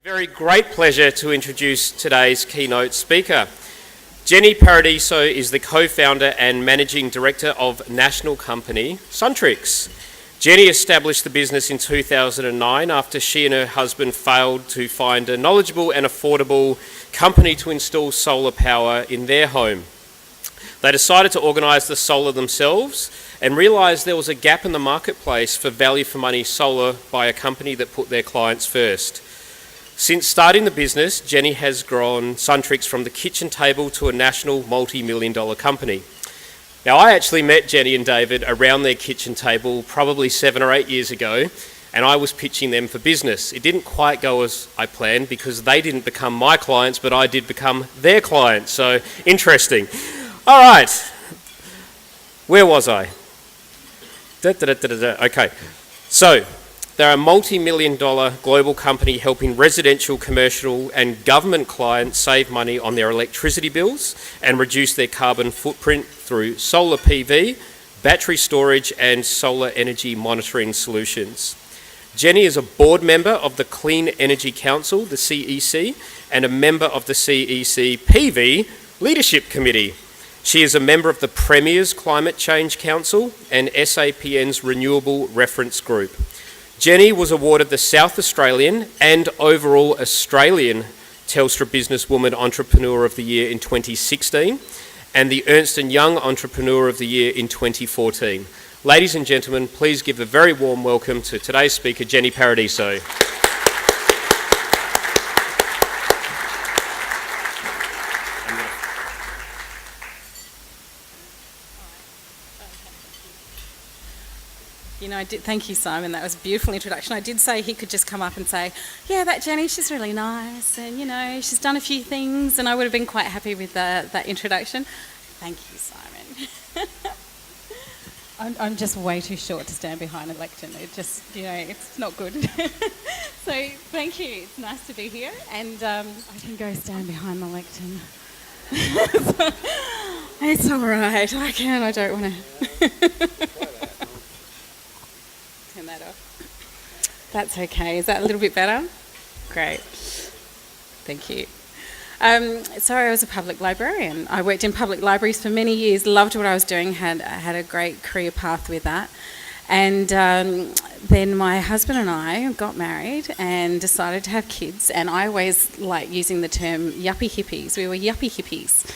Very great pleasure to introduce today's keynote speaker. Jenny Paradiso is the co-founder and managing director of national company Suntrix. Jenny established the business in 2009 after she and her husband failed to find a knowledgeable and affordable company to install solar power in their home. They decided to organise the solar themselves and realised there was a gap in the marketplace for value for money solar by a company that put their clients first. Since starting the business, Jenny has grown Suntrix from the kitchen table to a national multi-million dollar company. Now, I actually met Jenny and David around their kitchen table probably 7 or 8 years ago, and I was pitching them for business. It didn't quite go as I planned because they didn't become my clients, but I did become their clients, so interesting. All right, where was I? Okay, so they're a multi-million dollar global company helping residential, commercial and government clients save money on their electricity bills and reduce their carbon footprint through solar PV, battery storage and solar energy monitoring solutions. Jenny is a board member of the Clean Energy Council, the CEC, and a member of the CEC PV Leadership Committee. She is a member of the Premier's Climate Change Council and SAPN's Renewable Reference Group. Jenny was awarded the South Australian and overall Australian Telstra Businesswoman Entrepreneur of the Year in 2016 and the Ernst & Young Entrepreneur of the Year in 2014. Ladies and gentlemen, please give a very warm welcome to today's speaker, Jenny Paradiso. You know, thank you, Simon. That was a beautiful introduction. I did say he could just come up and say, yeah, that Jenny, she's really nice, and, you know, she's done a few things, and I would have been quite happy with that introduction. Thank you, Simon. I'm just way too short to stand behind a lectern. It just, you know, it's not good. So, thank you. It's nice to be here, and I can go stand behind the lectern. It's all right. I can. I don't want to. Turn that off. That's okay. Is that a little bit better? Great. Thank you. So I was a public librarian. I worked in public libraries for many years, loved what I was doing, had a great career path with that. And then my husband and I got married and decided to have kids. And I always like using the term yuppie hippies. We were yuppie hippies.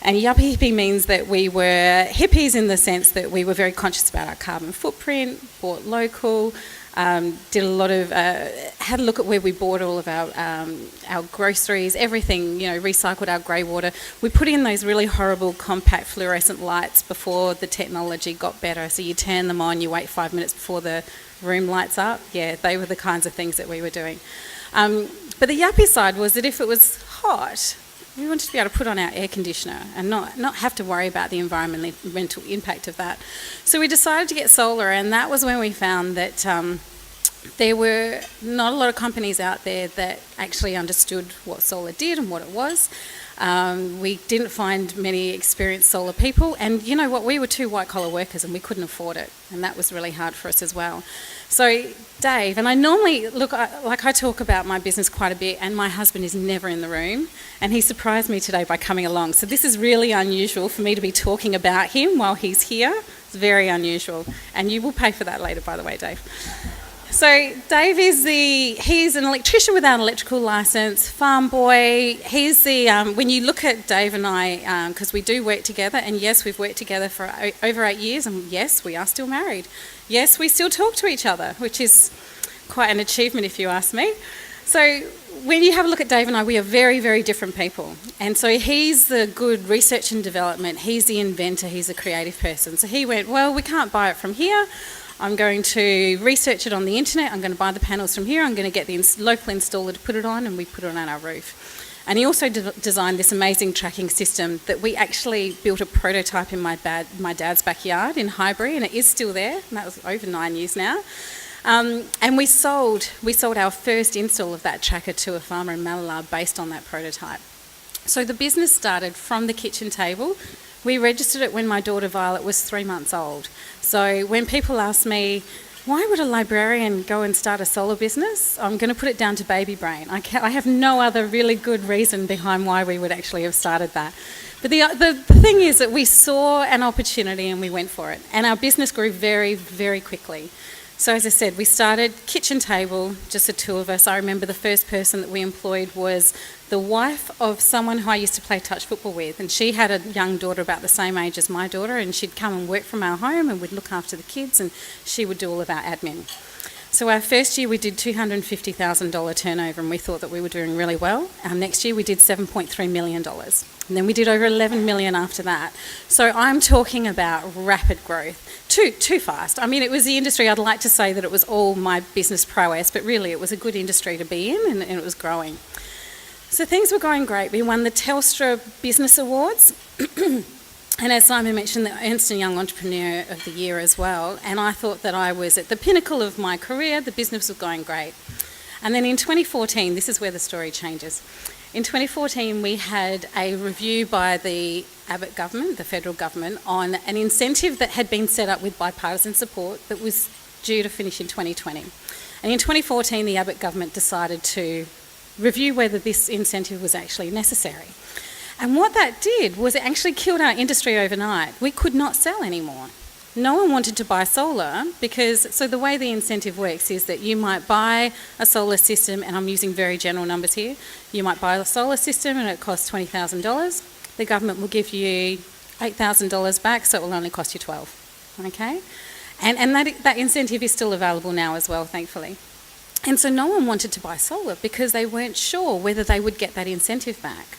And yuppie hippie means that we were hippies in the sense that we were very conscious about our carbon footprint, bought local, did a lot of, had a look at where we bought all of our groceries, everything, you know, recycled our grey water. We put in those really horrible compact fluorescent lights before the technology got better. So you turn them on, you wait 5 minutes before the room lights up. Yeah, they were the kinds of things that we were doing. But the yuppie side was that if it was hot, we wanted to be able to put on our air conditioner and not have to worry about the environmental impact of that. So we decided to get solar, and that was when we found that there were not a lot of companies out there that actually understood what solar did and what it was. We didn't find many experienced solar people, and you know what, we were 2 white-collar workers and we couldn't afford it, and that was really hard for us as well. So Dave, and I normally, I talk about my business quite a bit, and my husband is never in the room, and he surprised me today by coming along. So this is really unusual for me to be talking about him while he's here. It's very unusual, and you will pay for that later, by the way, Dave. So Dave he's an electrician without an electrical licence, farm boy. He's when you look at Dave and I, because we do work together, and yes, we've worked together for over 8 years, and yes, we are still married. Yes, we still talk to each other, which is quite an achievement if you ask me. So when you have a look at Dave and I, we are very, very different people. And so he's the good research and development, he's the inventor, he's a creative person. So he went, well, we can't buy it from here. I'm going to research it on the internet, I'm going to buy the panels from here, I'm going to get the local installer to put it on, and we put it on our roof. And he also designed this amazing tracking system that we actually built a prototype in my dad's backyard in Highbury, and it is still there, and that was over 9 years now. And we sold our first install of that tracker to a farmer in Malala based on that prototype. So the business started from the kitchen table. We registered it when my daughter Violet was 3 months old. So when people ask me, why would a librarian go and start a solar business? I'm going to put it down to baby brain. I have no other really good reason behind why we would actually have started that. But the thing is that we saw an opportunity and we went for it. And our business grew very, very quickly. So as I said, we started kitchen table, just the two of us. I remember the first person that we employed was the wife of someone who I used to play touch football with, and she had a young daughter about the same age as my daughter, and she'd come and work from our home and we'd look after the kids, and she would do all of our admin. So our first year we did $250,000 turnover, and we thought that we were doing really well. Our next year we did $7.3 million. And then we did over 11 million after that. So I'm talking about rapid growth. Too fast. I mean, it was the industry, I'd like to say that it was all my business prowess, but really it was a good industry to be in, and it was growing. So things were going great. We won the Telstra Business Awards. And as Simon mentioned, the Ernst & Young Entrepreneur of the Year as well. And I thought that I was at the pinnacle of my career. The business was going great. And then in 2014, this is where the story changes. In 2014, we had a review by the Abbott government, the federal government, on an incentive that had been set up with bipartisan support that was due to finish in 2020. And in 2014, the Abbott government decided to review whether this incentive was actually necessary. And what that did was it actually killed our industry overnight. We could not sell anymore. No one wanted to buy solar so the way the incentive works is that you might buy a solar system, and I'm using very general numbers here, you might buy a solar system and it costs $20,000. The government will give you $8,000 back, so it will only cost you $12,000, okay? And that incentive is still available now as well, thankfully. And so no one wanted to buy solar because they weren't sure whether they would get that incentive back.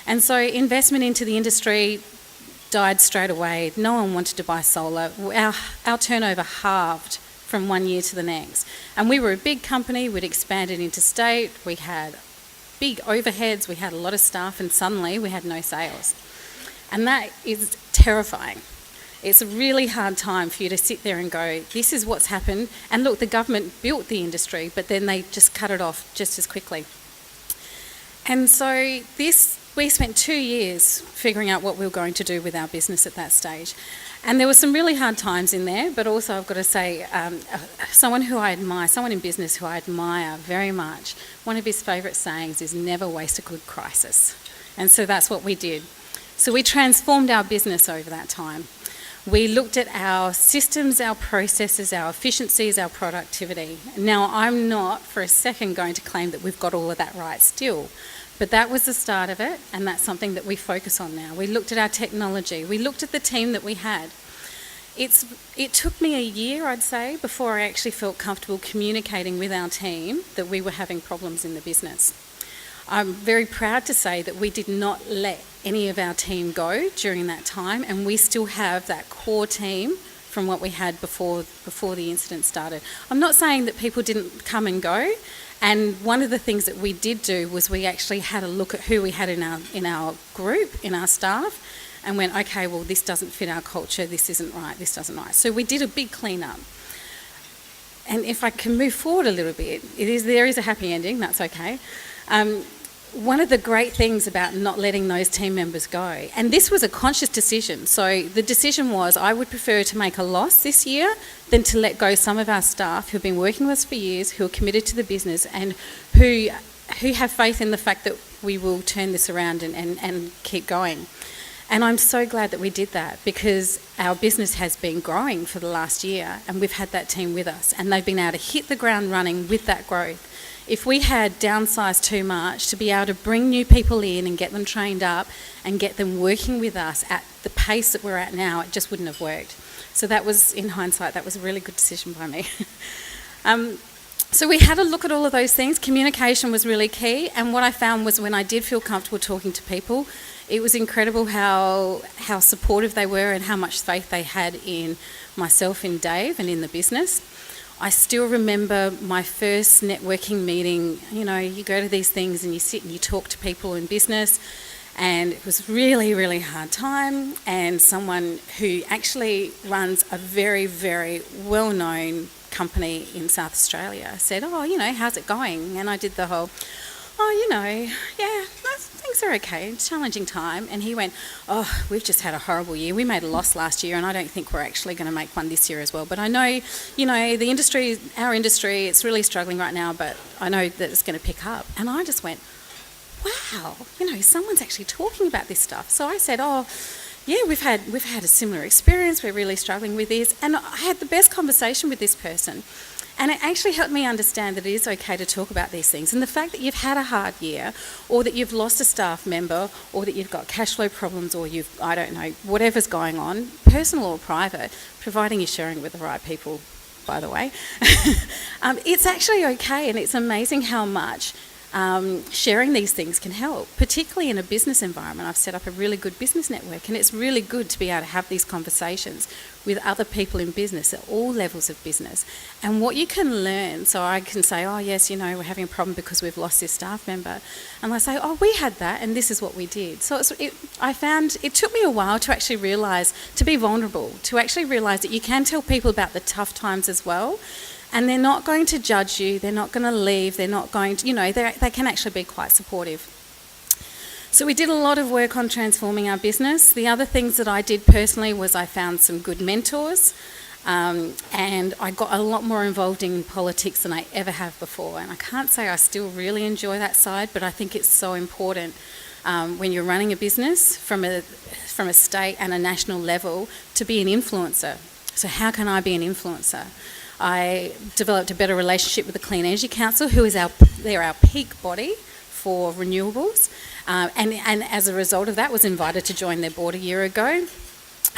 And so investment into the industry died straight away. No one wanted to buy solar. Our turnover halved from one year to the next. And we were a big company. We'd expanded interstate. We had big overheads. We had a lot of staff, and suddenly we had no sales. And that is terrifying. It's a really hard time for you to sit there and go, this is what's happened. And look, the government built the industry, but then they just cut it off just as quickly. And so we spent 2 years figuring out what we were going to do with our business at that stage. And there were some really hard times in there, but also I've got to say, someone in business who I admire very much, one of his favourite sayings is never waste a good crisis. And so that's what we did. So we transformed our business over that time. We looked at our systems, our processes, our efficiencies, our productivity. Now, I'm not for a second going to claim that we've got all of that right still, but that was the start of it, and that's something that we focus on now. We looked at our technology. We looked at the team that we had. It took me a year, I'd say, before I actually felt comfortable communicating with our team that we were having problems in the business. I'm very proud to say that we did not let any of our team go during that time, and we still have that core team from what we had before the incident started. I'm not saying that people didn't come and go, and one of the things that we did do was we actually had a look at who we had in our group, in our staff, and went, okay, well, this doesn't fit our culture, this isn't right, this doesn't right. So we did a big clean-up. And if I can move forward a little bit, there is a happy ending, that's okay. One of the great things about not letting those team members go, and this was a conscious decision, so the decision was I would prefer to make a loss this year than to let go some of our staff who've been working with us for years, who are committed to the business, and who have faith in the fact that we will turn this around and keep going. And I'm so glad that we did that, because our business has been growing for the last year, and we've had that team with us, and they've been able to hit the ground running with that growth. If we had downsized too much, to be able to bring new people in and get them trained up and get them working with us at the pace that we're at now, it just wouldn't have worked. So that was, in hindsight, that was a really good decision by me. So we had a look at all of those things. Communication was really key, and what I found was when I did feel comfortable talking to people, it was incredible how supportive they were and how much faith they had in myself, in Dave, and in the business. I still remember my first networking meeting. You know, you go to these things and you sit and you talk to people in business, and it was really, really hard time. And someone who actually runs a very, very well-known company in South Australia said, oh, you know, how's it going? And I did the whole, oh, you know, yeah, things things are okay, it's a challenging time. And he went, oh, we've just had a horrible year. We made a loss last year and I don't think we're actually going to make one this year as well. But I know, the industry, our industry, it's really struggling right now, but I know that it's going to pick up. And I just went, wow, someone's actually talking about this stuff. So I said, oh, yeah, we've had a similar experience. We're really struggling with this. And I had the best conversation with this person. And it actually helped me understand that it is okay to talk about these things. And the fact that you've had a hard year, or that you've lost a staff member, or that you've got cash flow problems, or I don't know, whatever's going on, personal or private, providing you're sharing with the right people, by the way, it's actually okay. And it's amazing how much sharing these things can help, particularly in a business environment. I've set up a really good business network, and it's really good to be able to have these conversations with other people in business at all levels of business. And what you can learn, so I can say, oh yes, we're having a problem because we've lost this staff member, and I say, oh, we had that and this is what we did. So I found it took me a while to actually realise, to be vulnerable, to actually realise that you can tell people about the tough times as well. And they're not going to judge you, they're not going to leave, they're not going to, they can actually be quite supportive. So we did a lot of work on transforming our business. The other things that I did personally was I found some good mentors, and I got a lot more involved in politics than I ever have before. And I can't say I still really enjoy that side, but I think it's so important when you're running a business from a state and a national level to be an influencer. So how can I be an influencer? I developed a better relationship with the Clean Energy Council, who is they're our peak body for renewables, and as a result of that was invited to join their board a year ago.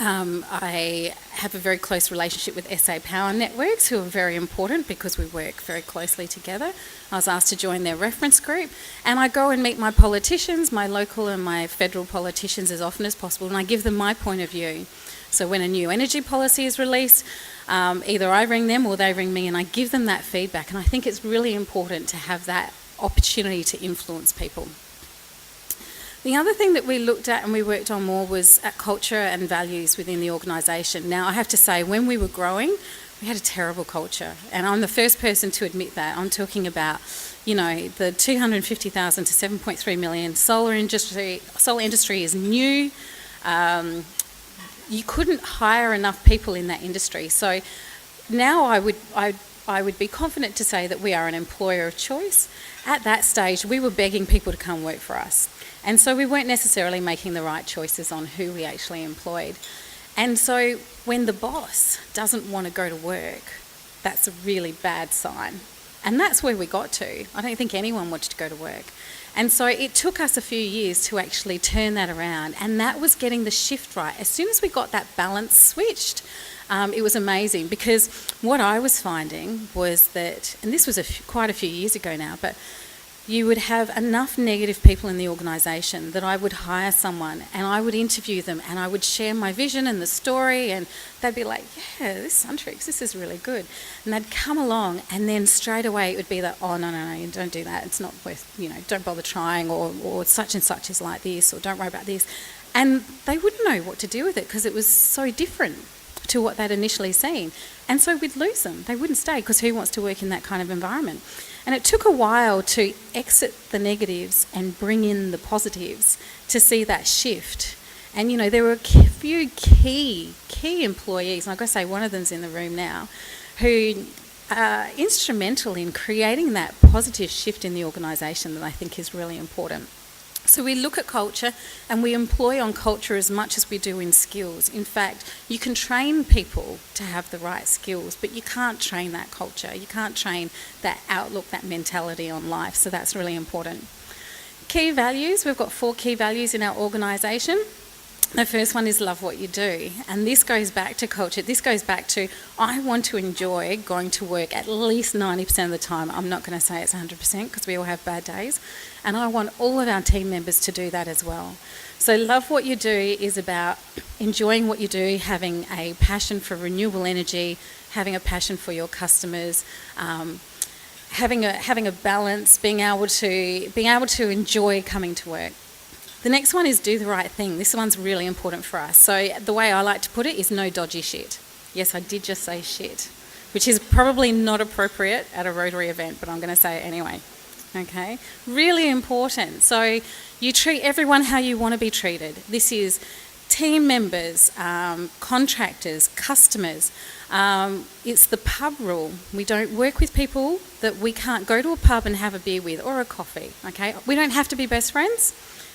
I have a very close relationship with SA Power Networks, who are very important because we work very closely together. I was asked to join their reference group, and I go and meet my politicians, my local and my federal politicians, as often as possible, and I give them my point of view. So when a new energy policy is released, either I ring them or they ring me, and I give them that feedback. And I think it's really important to have that opportunity to influence people. The other thing that we looked at and we worked on more was at culture and values within the organisation. Now, I have to say, when we were growing, we had a terrible culture. And I'm the first person to admit that. I'm talking about, the 250,000 to 7.3 million solar industry. Solar industry is new. You couldn't hire enough people in that industry. So now I would be confident to say that we are an employer of choice. At that stage, we were begging people to come work for us. And so we weren't necessarily making the right choices on who we actually employed. And so when the boss doesn't want to go to work, that's a really bad sign. And that's where we got to. I don't think anyone wanted to go to work. And so it took us a few years to actually turn that around, and that was getting the shift right. As soon as we got that balance switched, it was amazing, because what I was finding was that, and this was quite a few years ago now, but you would have enough negative people in the organisation that I would hire someone and I would interview them and I would share my vision and the story, and they'd be like, yeah, this Suntrix, this is really good. And they'd come along, and then straight away it would be that, oh, no, don't do that. It's not worth, don't bother trying, or such and such is like this, or don't worry about this. And they wouldn't know what to do with it because it was so different to what they'd initially seen. And so we'd lose them. They wouldn't stay, because who wants to work in that kind of environment? And it took a while to exit the negatives and bring in the positives to see that shift. And, there were a few key employees, and I've got to say one of them's in the room now, who are instrumental in creating that positive shift in the organisation that I think is really important. So we look at culture, and we employ on culture as much as we do in skills. In fact, you can train people to have the right skills, but you can't train that culture. You can't train that outlook, that mentality on life. So that's really important. Key values. We've got 4 key values in our organisation. The first one is love what you do. And this goes back to culture. This goes back to, I want to enjoy going to work at least 90% of the time. I'm not going to say it's 100% because we all have bad days. And I want all of our team members to do that as well. So love what you do is about enjoying what you do, having a passion for renewable energy, having a passion for your customers, having a balance, being able to enjoy coming to work. The next one is do the right thing. This one's really important for us. So the way I like to put it is no dodgy shit. Yes, I did just say shit, which is probably not appropriate at a Rotary event, but I'm going to say it anyway. Okay, really important. So you treat everyone how you want to be treated. This is team members, contractors, customers. It's the pub rule. We don't work with people that we can't go to a pub and have a beer with or a coffee. Okay, we don't have to be best friends,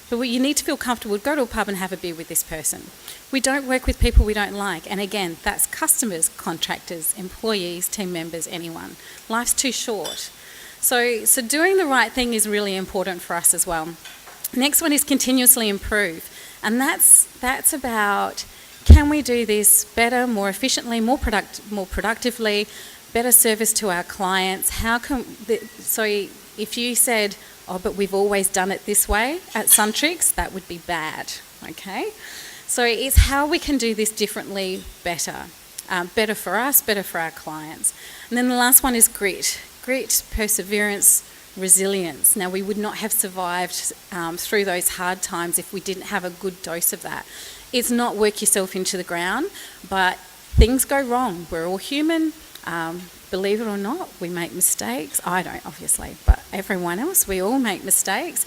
but you need to feel comfortable to go to a pub and have a beer with this person. We don't work with people we don't like, and again, that's customers, contractors, employees, team members, anyone. Life's too short. So doing the right thing is really important for us as well. Next one is continuously improve, and that's about, can we do this better, more efficiently, more productively, better service to our clients? So if you said, oh, but we've always done it this way at Suntrix, that would be bad, okay? So it's how we can do this differently better. Better for us, better for our clients. And then the last one is grit. Grit, perseverance, resilience. Now, we would not have survived through those hard times if we didn't have a good dose of that. It's not work yourself into the ground, but things go wrong. We're all human. Believe it or not, we make mistakes. I don't, obviously, but everyone else, we all make mistakes.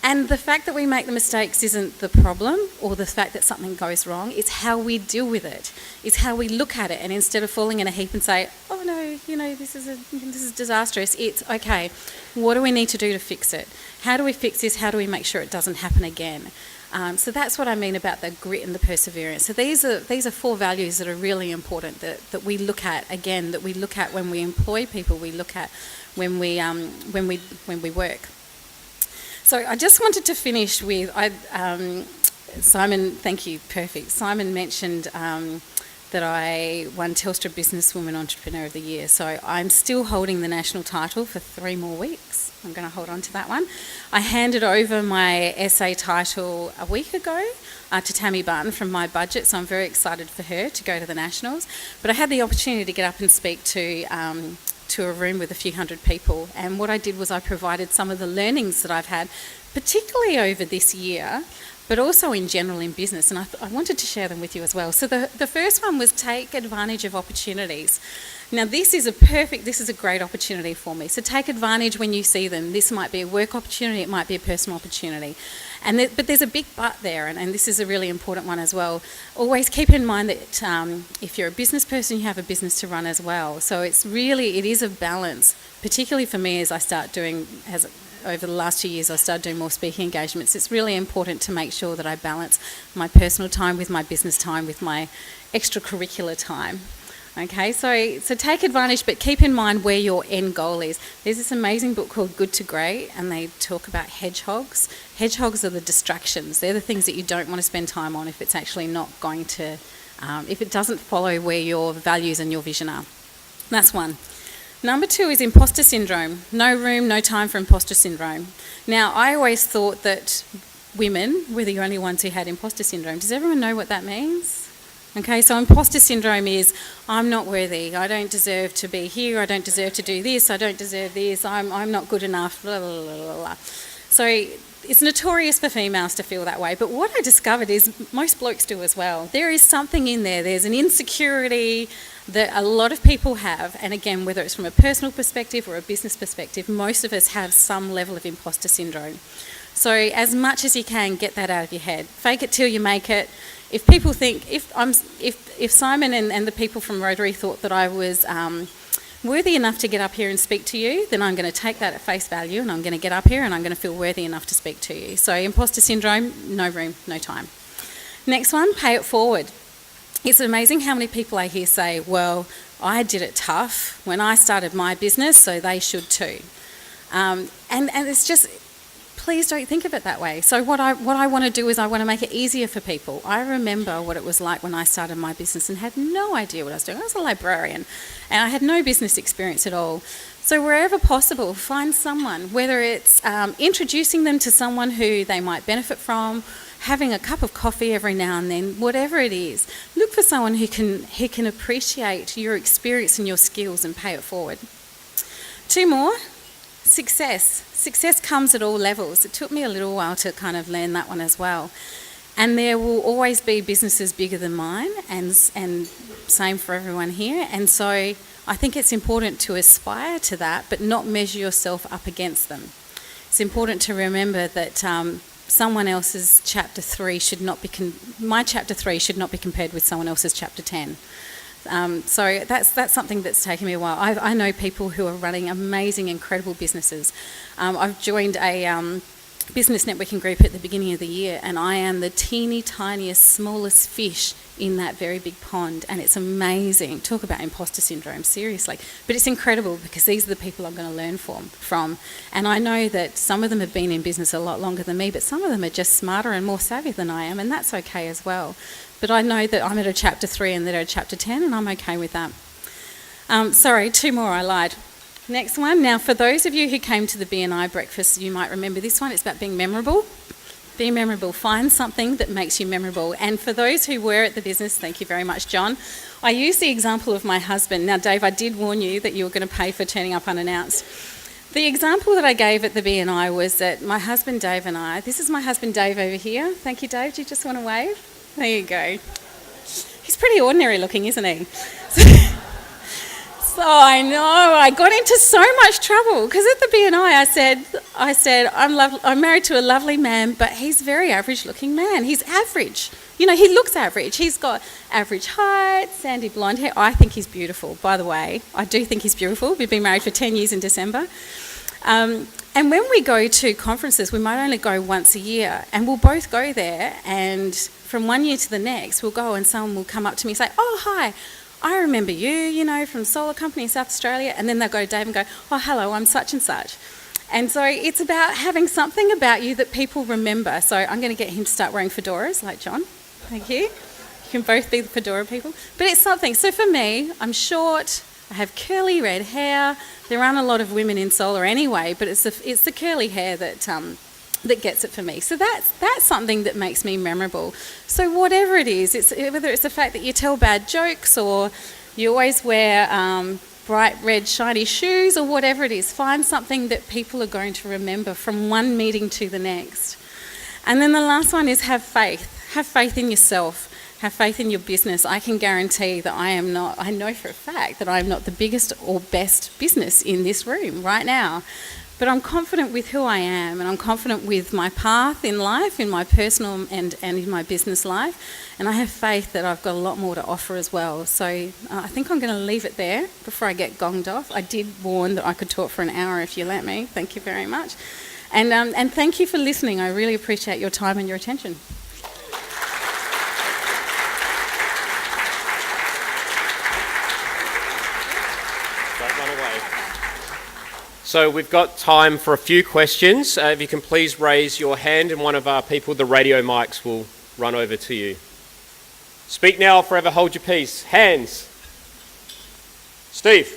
And the fact that we make the mistakes isn't the problem, or the fact that something goes wrong. It's how we deal with it. It's how we look at it, and instead of falling in a heap and say, oh no, this is disastrous, it's okay, what do we need to do to fix it? How do we fix this? How do we make sure it doesn't happen again? So that's what I mean about the grit and the perseverance. So these are 4 values that are really important that we look at, again, that we look at when we employ people, we look at when we work. So I just wanted to finish with, Simon, thank you, perfect. Simon mentioned that I won Telstra Businesswoman Entrepreneur of the Year. So I'm still holding the national title for 3 more weeks. I'm going to hold on to that one. I handed over my SA title a week ago to Tammy Barton from My Budget, so I'm very excited for her to go to the Nationals. But I had the opportunity to get up and speak to a room with a few hundred people, and what I did was I provided some of the learnings that I've had, particularly over this year, but also in general in business, and I wanted to share them with you as well. So the first one was take advantage of opportunities. Now this is a great opportunity for me, so take advantage when you see them. This might be a work opportunity, it might be a personal opportunity, but there's a big but there, and this is a really important one as well. Always keep in mind that if you're a business person, you have a business to run as well. So it is a balance, particularly for me over the last 2 years I started doing more speaking engagements. It's really important to make sure that I balance my personal time with my business time, with my extracurricular time. Okay, so take advantage, but keep in mind where your end goal is. There's this amazing book called Good to Great, and they talk about hedgehogs. Hedgehogs are the distractions. They're the things that you don't want to spend time on if it's actually not going to, if it doesn't follow where your values and your vision are. That's one. Number 2 is impostor syndrome. No room, no time for impostor syndrome. Now, I always thought that women were the only ones who had impostor syndrome. Does everyone know what that means? Okay, so impostor syndrome is, I'm not worthy, I don't deserve to be here, I don't deserve to do this, I don't deserve this, I'm not good enough, blah, blah, blah, blah, blah. So it's notorious for females to feel that way, but what I discovered is most blokes do as well. There is something in there's an insecurity that a lot of people have, and again, whether it's from a personal perspective or a business perspective, most of us have some level of imposter syndrome. So as much as you can, get that out of your head. Fake it till you make it. If people think, if Simon and the people from Rotary thought that I was worthy enough to get up here and speak to you, then I'm going to take that at face value, and I'm going to get up here and I'm going to feel worthy enough to speak to you. So imposter syndrome, no room, no time. Next one, pay it forward. It's amazing how many people I hear say, well, I did it tough when I started my business, so they should too. And it's just, please don't think of it that way. So what I want to do is I want to make it easier for people. I remember what it was like when I started my business and had no idea what I was doing. I was a librarian and I had no business experience at all. So wherever possible, find someone, whether it's introducing them to someone who they might benefit from, having a cup of coffee every now and then, whatever it is. Look for someone who can appreciate your experience and your skills and pay it forward. 2 more. Success. Success comes at all levels. It took me a little while to kind of learn that one as well. And there will always be businesses bigger than mine, and same for everyone here. And so I think it's important to aspire to that, but not measure yourself up against them. it's important to remember that someone else's chapter 3 should not be my chapter 3 should not be compared with someone else's chapter 10. So that's something that's taken me a while. I know people who are running amazing, incredible businesses. I've joined a business networking group at the beginning of the year, and I am the teeny tiniest, smallest fish in that very big pond, and it's amazing. Talk about impostor syndrome, seriously. But it's incredible because these are the people I'm going to learn from. And I know that some of them have been in business a lot longer than me, but some of them are just smarter and more savvy than I am, and that's okay as well. But I know that I'm at a chapter 3 and they're at a chapter 10, and I'm okay with that. Sorry, 2 more, I lied. Next one. Now, for those of you who came to the BNI breakfast, you might remember this one. It's about being memorable. Be memorable. Find something that makes you memorable. And for those who were at the business, thank you very much, John. I use the example of my husband. Now, Dave, I did warn you that you were going to pay for turning up unannounced. The example that I gave at the BNI was that my husband Dave and I, this is my husband Dave over here. Thank you, Dave. Do you just want to wave? There you go. He's pretty ordinary looking, isn't he? So I know, I got into so much trouble because at the BNI I said, I'm married to a lovely man, but he's a very average looking man. He's average. You know, he looks average. He's got average height, sandy blonde hair. I think he's beautiful, by the way. I do think he's beautiful. We've been married for 10 years in December. And when we go to conferences, we might only go once a year, and we'll both go there, and from one year to the next, we'll go and someone will come up to me and say, oh, hi, I remember you know, from Solar Company in South Australia. And then they'll go to Dave and go, oh, hello, I'm such and such. And so it's about having something about you that people remember. So I'm going to get him to start wearing fedoras like John. Thank you. You can both be the fedora people. But it's something. So for me, I'm short, I have curly red hair. There aren't a lot of women in solar anyway, but it's the curly hair that gets it for me. So that's something that makes me memorable. So whatever it is, whether it's the fact that you tell bad jokes or you always wear bright red shiny shoes or whatever it is, find something that people are going to remember from one meeting to the next. And then the last one is have faith. Have faith in yourself. Have faith in your business. I can guarantee that I know for a fact that I'm not the biggest or best business in this room right now. But I'm confident with who I am, and I'm confident with my path in life, in my personal and in my business life. And I have faith that I've got a lot more to offer as well. So I think I'm going to leave it there before I get gonged off. I did warn that I could talk for an hour if you let me. Thank you very much. And thank you for listening. I really appreciate your time and your attention. So we've got time for a few questions. If you can please raise your hand and one of our people, the radio mics, will run over to you. Speak now or forever hold your peace. Hands. Steve.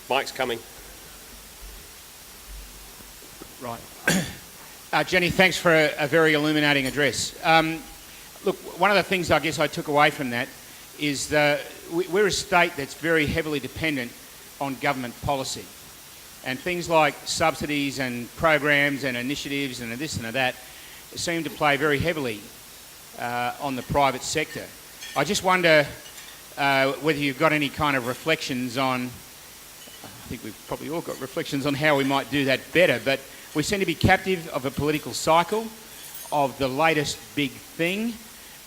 Mic's coming. Right. Jenny, thanks for a very illuminating address. Look, one of the things I guess I took away from that is we're a state that's very heavily dependent on government policy, and things like subsidies and programs and initiatives and this and that seem to play very heavily on the private sector. I just wonder whether you've got any kind of reflections on, I think we've probably all got reflections on how we might do that better, but we seem to be captive of a political cycle, of the latest big thing,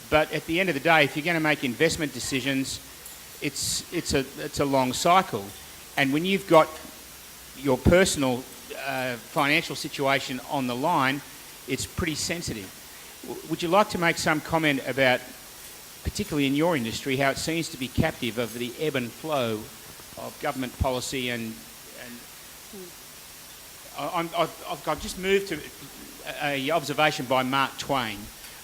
but at the end of the day, if you're going to make investment decisions, it's a long cycle. And when you've got your personal financial situation on the line, it's pretty sensitive. Would you like to make some comment about, particularly in your industry, how it seems to be captive of the ebb and flow of government policy and I've just moved to an observation by Mark Twain.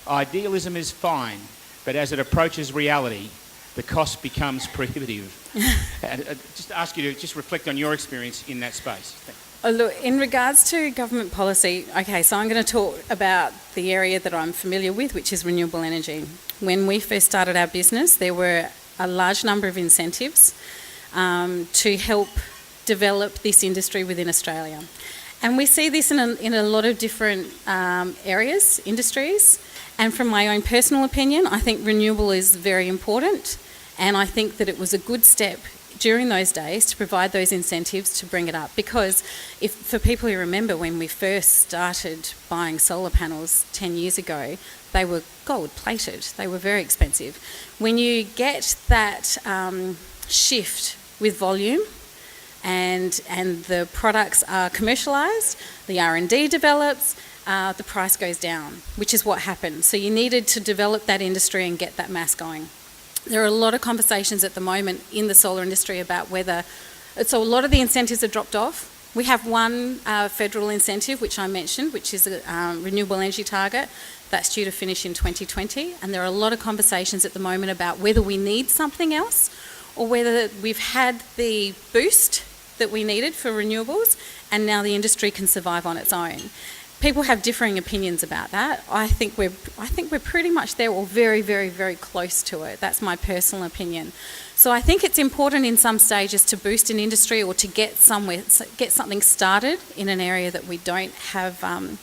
Idealism is fine, but as it approaches reality, the cost becomes prohibitive. Just ask you to just reflect on your experience in that space. Look, in regards to government policy, okay, so I'm going to talk about the area that I'm familiar with, which is renewable energy. When we first started our business, there were a large number of incentives to help develop this industry within Australia. And we see this in a lot of different areas, industries. And from my own personal opinion, I think renewable is very important. And I think that it was a good step during those days to provide those incentives to bring it up, because if for people who remember when we first started buying solar panels 10 years ago, they were gold plated, they were very expensive. When you get that shift with volume and the products are commercialised, the R&D develops, the price goes down, which is what happened. So you needed to develop that industry and get that mass going. There are a lot of conversations at the moment in the solar industry about whether... So a lot of the incentives have dropped off. We have one federal incentive, which I mentioned, which is a renewable energy target. That's due to finish in 2020. And there are a lot of conversations at the moment about whether we need something else or whether we've had the boost that we needed for renewables and now the industry can survive on its own. People have differing opinions about that. I think we're pretty much there, or very, very, very close to it. That's my personal opinion. So I think it's important in some stages to boost an industry or to get something started in an area that we don't have, that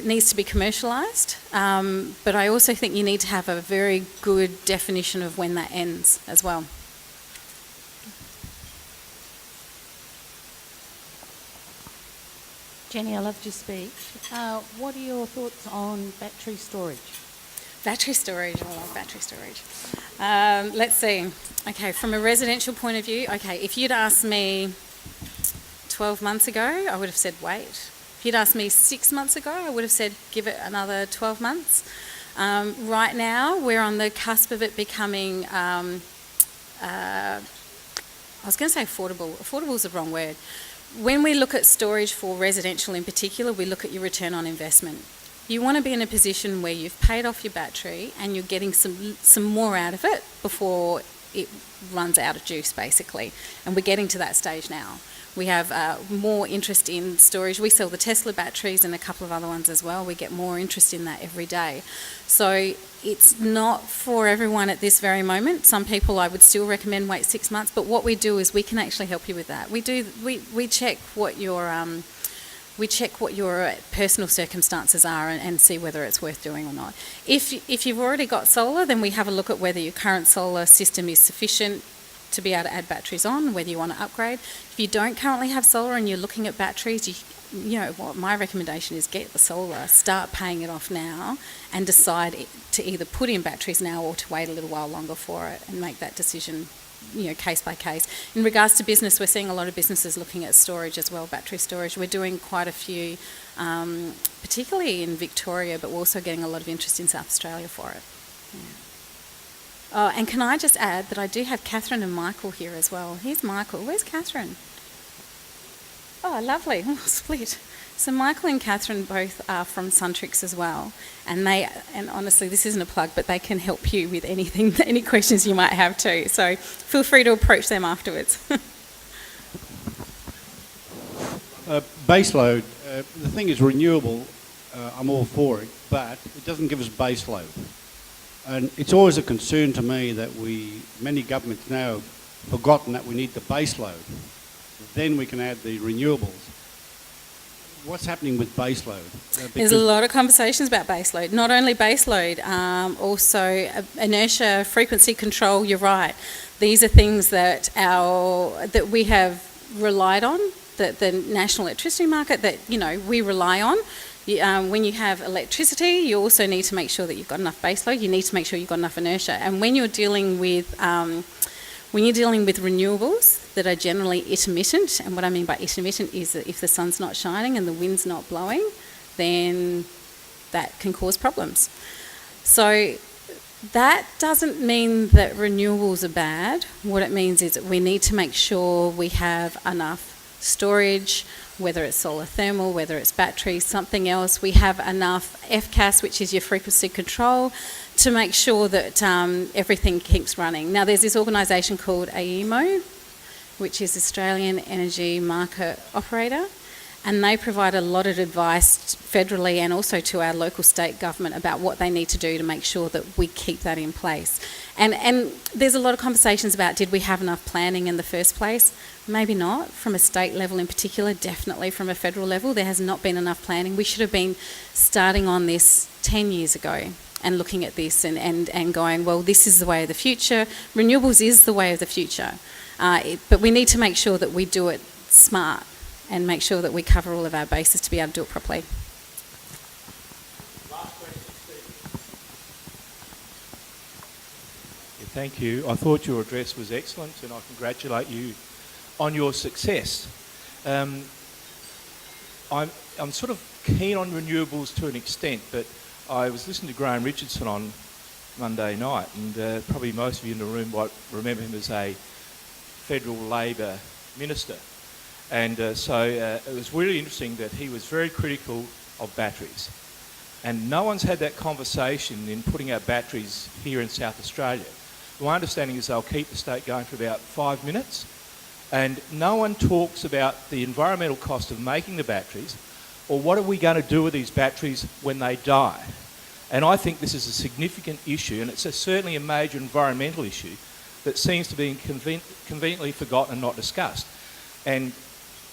needs to be commercialised. But I also think you need to have a very good definition of when that ends as well. Jenny, I love to speak. What are your thoughts on battery storage? Battery storage, I love battery storage. Let's see. Okay, from a residential point of view, okay, if you'd asked me 12 months ago, I would have said wait. If you'd asked me 6 months ago, I would have said give it another 12 months. Right now, we're on the cusp of it becoming, I was going to say affordable. Affordable is the wrong word. When we look at storage for residential in particular, we look at your return on investment. You want to be in a position where you've paid off your battery and you're getting some more out of it before it runs out of juice, basically. And we're getting to that stage now. We have more interest in storage. We sell the Tesla batteries and a couple of other ones as well. We get more interest in that every day. So it's not for everyone at this very moment. Some people I would still recommend wait 6 months, but what we do is we can actually help you with that. We check what your personal circumstances are and see whether it's worth doing or not. If you've already got solar, then we have a look at whether your current solar system is sufficient to be able to add batteries on, whether you want to upgrade. If you don't currently have solar and you're looking at batteries, you know what my recommendation is: get the solar, start paying it off now, and decide to either put in batteries now or to wait a little while longer for it and make that decision, case by case. In regards to business, we're seeing a lot of businesses looking at storage as well, battery storage. We're doing quite a few, particularly in Victoria, but we're also getting a lot of interest in South Australia for it. Yeah. Oh, and can I just add that I do have Catherine and Michael here as well. Here's Michael. Where's Catherine? Oh, lovely. Oh, split. So Michael and Catherine both are from Suntrix as well, and honestly, this isn't a plug, but they can help you with anything, any questions you might have too. So feel free to approach them afterwards. Baseload. The thing is renewable. I'm all for it, but it doesn't give us baseload. And it's always a concern to me that many governments now have forgotten that we need the baseload. Then we can add the renewables. What's happening with baseload? There's a lot of conversations about baseload. Not only baseload, also inertia, frequency control. You're right. These are things that we have relied on. The national electricity market that we rely on. When you have electricity, you also need to make sure that you've got enough baseload. You need to make sure you've got enough inertia. And when you're dealing with renewables that are generally intermittent, and what I mean by intermittent is that if the sun's not shining and the wind's not blowing, then that can cause problems. So that doesn't mean that renewables are bad. What it means is that we need to make sure we have enough storage, whether it's solar thermal, whether it's batteries, something else. We have enough FCAS, which is your frequency control, to make sure that everything keeps running. Now, there's this organisation called AEMO, which is Australian Energy Market Operator, and they provide a lot of advice federally and also to our local state government about what they need to do to make sure that we keep that in place. And there's a lot of conversations about, did we have enough planning in the first place? Maybe not. From a state level in particular, definitely from a federal level, there has not been enough planning. We should have been starting on this 10 years ago. and looking at this and going, well, this is the way of the future. Renewables is the way of the future. But we need to make sure that we do it smart and make sure that we cover all of our bases to be able to do it properly. Thank you. I thought your address was excellent and I congratulate you on your success. I'm sort of keen on renewables to an extent, but I was listening to Graham Richardson on Monday night, and probably most of you in the room might remember him as a federal Labor minister. And so it was really interesting that he was very critical of batteries. And no one's had that conversation in putting out batteries here in South Australia. My understanding is they'll keep the state going for about 5 minutes, and no one talks about the environmental cost of making the batteries, or what are we going to do with these batteries when they die. And I think this is a significant issue, and it's certainly a major environmental issue that seems to be conveniently forgotten and not discussed. And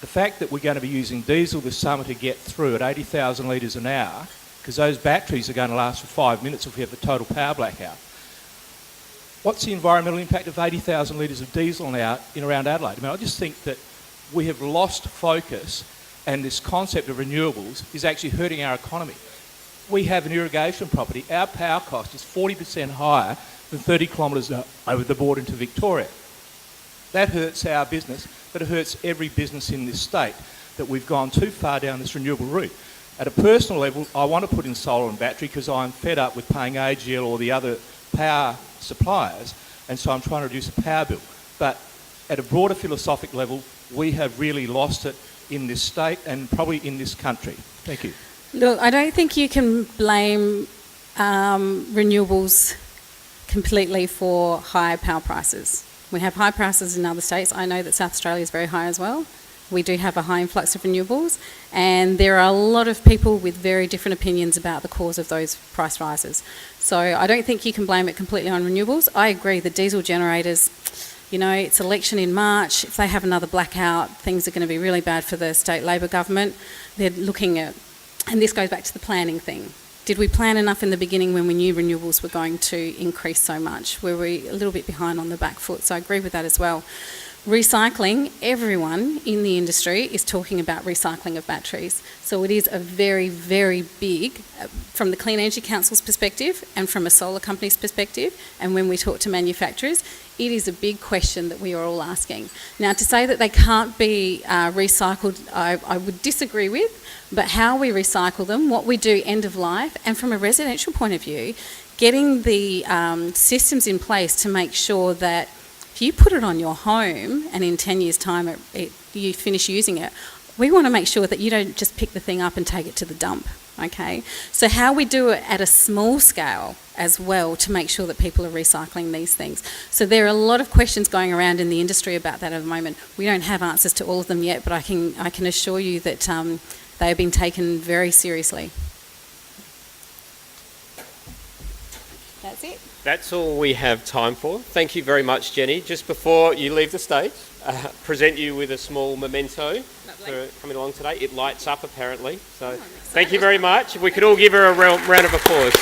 the fact that we're going to be using diesel this summer to get through at 80,000 litres an hour, because those batteries are going to last for 5 minutes if we have a total power blackout. What's the environmental impact of 80,000 litres of diesel now in around Adelaide? I mean, I just think that we have lost focus, and this concept of renewables is actually hurting our economy. We have an irrigation property. Our power cost is 40% higher than 30 kilometres over the border into Victoria. That hurts our business, but it hurts every business in this state, that we've gone too far down this renewable route. At a personal level, I want to put in solar and battery because I'm fed up with paying AGL or the other power suppliers, and so I'm trying to reduce the power bill. But at a broader philosophic level, we have really lost it in this state and probably in this country. Thank you. Look, I don't think you can blame renewables completely for high power prices. We have high prices in other states. I know that South Australia is very high as well. We do have a high influx of renewables, and there are a lot of people with very different opinions about the cause of those price rises. So I don't think you can blame it completely on renewables. I agree, the diesel generators, you know, it's election in March. If they have another blackout, things are going to be really bad for the state Labor government. They're looking at, and this goes back to the planning thing. Did we plan enough in the beginning when we knew renewables were going to increase so much? Were we a little bit behind on the back foot? So I agree with that as well. Recycling, everyone in the industry is talking about recycling of batteries. So it is a very, very big, from the Clean Energy Council's perspective and from a solar company's perspective, and when we talk to manufacturers, it is a big question that we are all asking. Now, to say that they can't be recycled, I would disagree with, but how we recycle them, what we do end of life, and from a residential point of view, getting the systems in place to make sure that if you put it on your home and in 10 years' time you finish using it, we want to make sure that you don't just pick the thing up and take it to the dump, okay? So how we do it at a small scale as well to make sure that people are recycling these things. So there are a lot of questions going around in the industry about that at the moment. We don't have answers to all of them yet, but I can assure you that they have been taken very seriously. That's it. That's all we have time for. Thank you very much, Jenny. Just before you leave the stage, present you with a small memento for coming along today. It lights up, apparently. So thank you very much. If we could all give her a round of applause.